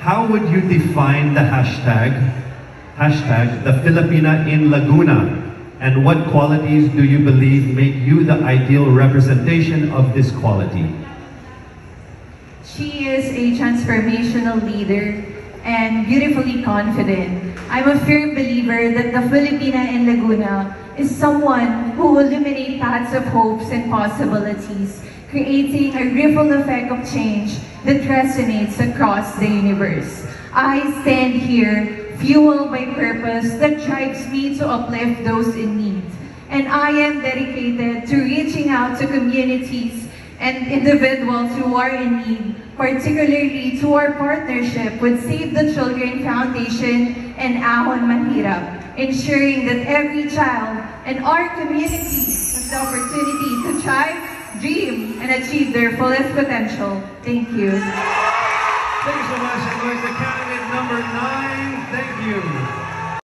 how would you define the hashtag the Filipina in Laguna? And what qualities do you believe make you the ideal representation of this quality? She is a transformational leader and beautifully confident. I'm a firm believer that the Filipina in Laguna is someone who will illuminate paths of hopes and possibilities, creating a ripple effect of change that resonates across the universe. I stand here fueled by purpose that drives me to uplift those in need. And I am dedicated to reaching out to communities and individuals who are in need, particularly to our partnership with Save the Children Foundation and Ahon Mahirap, ensuring that every child in our community has the opportunity to thrive, dream, and achieve their fullest potential. Thank you. Thank you so much, and the candidate number 9. Thank you.